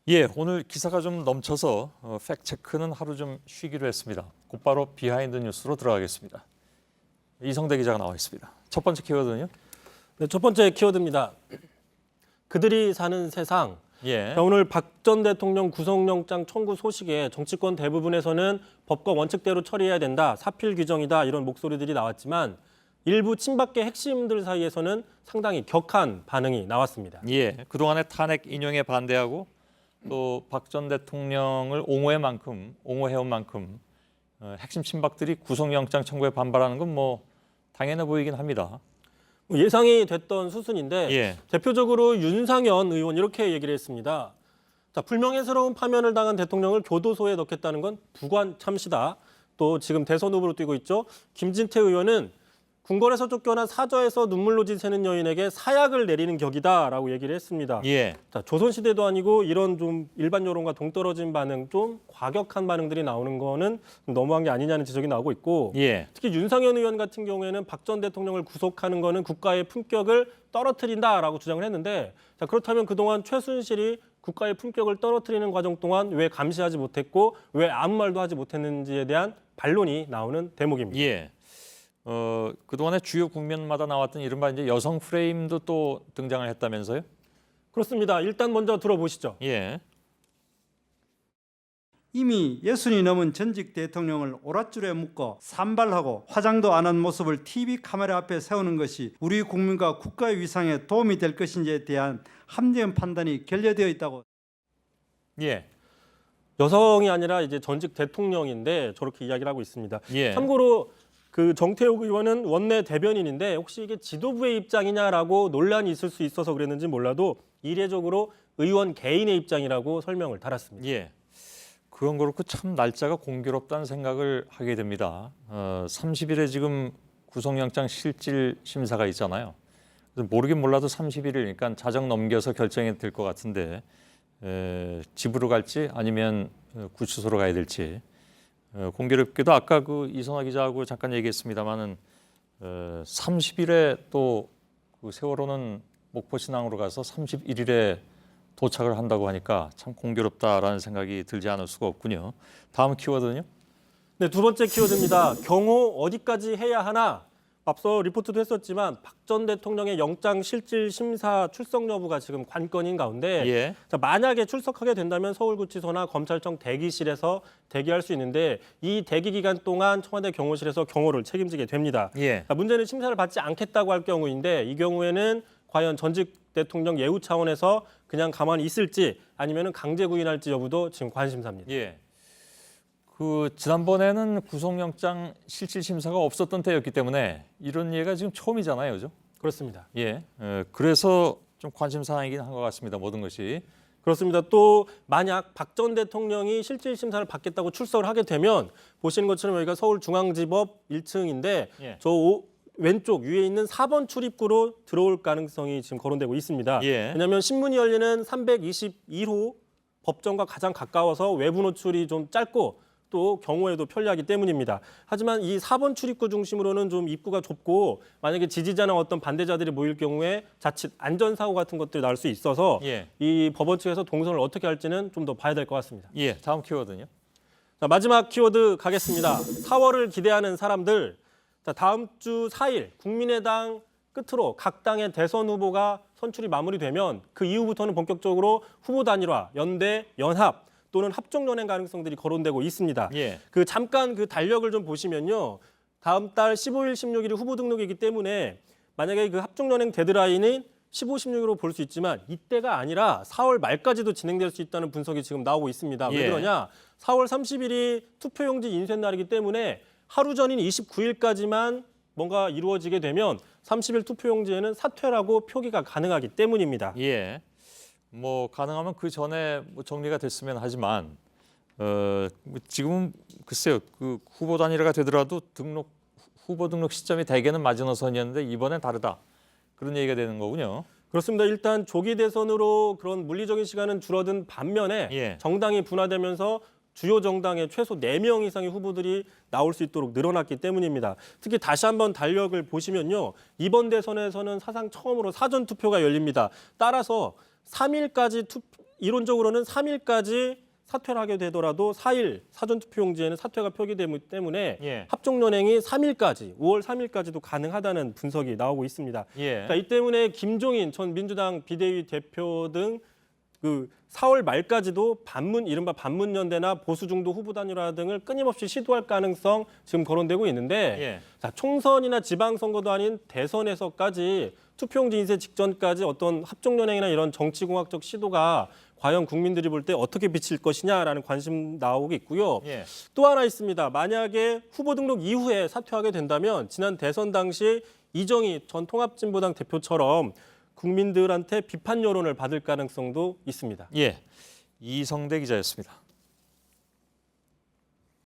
예, 오늘 기사가 좀 넘쳐서 팩트체크는 하루 좀 쉬기로 했습니다. 곧바로 비하인드 뉴스로 들어가겠습니다. 이성대 기자가 나와 있습니다. 첫 번째 키워드는요? 네, 첫 번째 키워드입니다. 그들이 사는 세상. 예. 자, 오늘 박 전 대통령 구속영장 청구 소식에 정치권 대부분에서는 법과 원칙대로 처리해야 된다, 사필 규정이다 이런 목소리들이 나왔지만 일부 친박계 핵심들 사이에서는 상당히 격한 반응이 나왔습니다. 예, 그동안의 탄핵 인용에 반대하고 또 박 전 대통령을 옹호해온 만큼 핵심 친박들이 구속영장 청구에 반발하는 건 뭐 당연해 보이긴 합니다. 예상이 됐던 수순인데 예. 대표적으로 윤상현 의원 이렇게 얘기를 했습니다. 자, 불명예스러운 파면을 당한 대통령을 교도소에 넣겠다는 건 부관 참시다. 또 지금 대선 후보로 뛰고 있죠. 김진태 의원은 궁궐에서 쫓겨난 사저에서 눈물로 새는 여인에게 사약을 내리는 격이다라고 얘기를 했습니다. 예. 자, 조선시대도 아니고 이런 좀 일반 여론과 동떨어진 반응, 좀 과격한 반응들이 나오는 거는 좀 너무한 게 아니냐는 지적이 나오고 있고 예. 특히 윤상현 의원 같은 경우에는 박 전 대통령을 구속하는 거는 국가의 품격을 떨어뜨린다라고 주장을 했는데 자, 그렇다면 그동안 최순실이 국가의 품격을 떨어뜨리는 과정 동안 왜 감시하지 못했고 왜 아무 말도 하지 못했는지에 대한 반론이 나오는 대목입니다. 예. 그동안에 주요 국면마다 나왔던 이른바 이제 여성 프레임도 또 등장을 했다면서요? 그렇습니다. 일단 먼저 들어보시죠. 예. 이미 60이 넘은 전직 대통령을 오랏줄에 묶어 산발하고 화장도 안 한 모습을 TV 카메라 앞에 세우는 것이 우리 국민과 국가의 위상에 도움이 될 것인지에 대한 합리적 판단이 결여되어 있다고. 예. 여성이 아니라 이제 전직 대통령인데 저렇게 이야기를 하고 있습니다. 예. 참고로 그 정태욱 의원은 원내 대변인인데 혹시 이게 지도부의 입장이냐라고 논란이 있을 수 있어서 그랬는지 몰라도 이례적으로 의원 개인의 입장이라고 설명을 달았습니다. 예. 그건 그렇고 참 날짜가 공교롭다는 생각을 하게 됩니다. 30일에 지금 구속영장 실질 심사가 있잖아요. 그래서 모르긴 몰라도 31일이니까 자정 넘겨서 결정이 될 것 같은데 집으로 갈지 아니면 구치소로 가야 될지 공교롭게도 아까 그 이선화 기자하고 잠깐 얘기했습니다마는 30일에 또 그 세월호는 목포신항으로 가서 31일에 도착을 한다고 하니까 참 공교롭다라는 생각이 들지 않을 수가 없군요. 다음 키워드는요? 네, 두 번째 키워드입니다. 경호 어디까지 해야 하나? 앞서 리포트도 했었지만 박 전 대통령의 영장 실질 심사 출석 여부가 지금 관건인 가운데 예. 자, 만약에 출석하게 된다면 서울구치소나 검찰청 대기실에서 대기할 수 있는데 이 대기 기간 동안 청와대 경호실에서 경호를 책임지게 됩니다. 예. 자, 문제는 심사를 받지 않겠다고 할 경우인데 이 경우에는 과연 전직 대통령 예우 차원에서 그냥 가만히 있을지 아니면 강제 구인할지 여부도 지금 관심사입니다. 예. 그 지난번에는 구속영장 실질 심사가 없었던 때였기 때문에 이런 예가 지금 처음이잖아요, 그죠? 그렇습니다. 예. 그래서 좀 관심 사항이긴 한 것 같습니다. 모든 것이. 그렇습니다. 또 만약 박 전 대통령이 실질 심사를 받겠다고 출석을 하게 되면 보시는 것처럼 여기가 서울중앙지법 1층인데 예. 왼쪽 위에 있는 4번 출입구로 들어올 가능성이 지금 거론되고 있습니다. 예. 왜냐하면 신문이 열리는 321호 법정과 가장 가까워서 외부 노출이 좀 짧고 또 경호에도 편리하기 때문입니다. 하지만 이 4번 출입구 중심으로는 좀 입구가 좁고 만약에 지지자나 어떤 반대자들이 모일 경우에 자칫 안전사고 같은 것들이 나올 수 있어서 예. 이 법원 측에서 동선을 어떻게 할지는 좀 더 봐야 될 것 같습니다. 예. 다음 키워드는요? 자, 마지막 키워드 가겠습니다. 4월을 기대하는 사람들. 자, 다음 주 4일 국민의당 끝으로 각 당의 대선 후보가 선출이 마무리되면 그 이후부터는 본격적으로 후보 단일화, 연대, 연합 또는 합종 연행 가능성들이 거론되고 있습니다. 예. 그 잠깐 그 달력을 좀 보시면요. 다음 달 15일, 16일이 후보 등록이기 때문에 만약에 그 합종 연행 데드라인은 15, 16으로 볼 수 있지만 이때가 아니라 4월 말까지도 진행될 수 있다는 분석이 지금 나오고 있습니다. 왜 예. 그러냐? 4월 30일이 투표용지 인쇄 날이기 때문에 하루 전인 29일까지만 뭔가 이루어지게 되면 30일 투표용지에는 사퇴라고 표기가 가능하기 때문입니다. 예. 뭐 가능하면 그 전에 뭐 정리가 됐으면 하지만 지금은 글쎄요. 그 후보 단일화가 되더라도 후보 등록 시점이 대개는 마지노선이었는데 이번엔 다르다. 그런 얘기가 되는 거군요. 그렇습니다. 일단 조기 대선으로 그런 물리적인 시간은 줄어든 반면에 예. 정당이 분화되면서 주요 정당의 최소 4명 이상의 후보들이 나올 수 있도록 늘어났기 때문입니다. 특히 다시 한번 달력을 보시면요. 이번 대선에서는 사상 처음으로 사전 투표가 열립니다. 따라서 3일까지 이론적으로는 3일까지 사퇴를 하게 되더라도 4일 사전투표용지에는 사퇴가 표기되기 때문에 예. 합종연행이 3일까지, 5월 3일까지도 가능하다는 분석이 나오고 있습니다. 예. 그러니까 이 때문에 김종인 전 민주당 비대위 대표 등 그 4월 말까지도 이른바 반문연대나 보수중도 후보 단일화 등을 끊임없이 시도할 가능성 지금 거론되고 있는데 예. 자, 총선이나 지방선거도 아닌 대선에서까지 투표용지 인쇄 직전까지 어떤 합종연행이나 이런 정치공학적 시도가 과연 국민들이 볼 때 어떻게 비칠 것이냐라는 관심 나오고 있고요. 예. 또 하나 있습니다. 만약에 후보 등록 이후에 사퇴하게 된다면 지난 대선 당시 이정희 전 통합진보당 대표처럼 국민들한테 비판 여론을 받을 가능성도 있습니다. 예. 이성대 기자였습니다.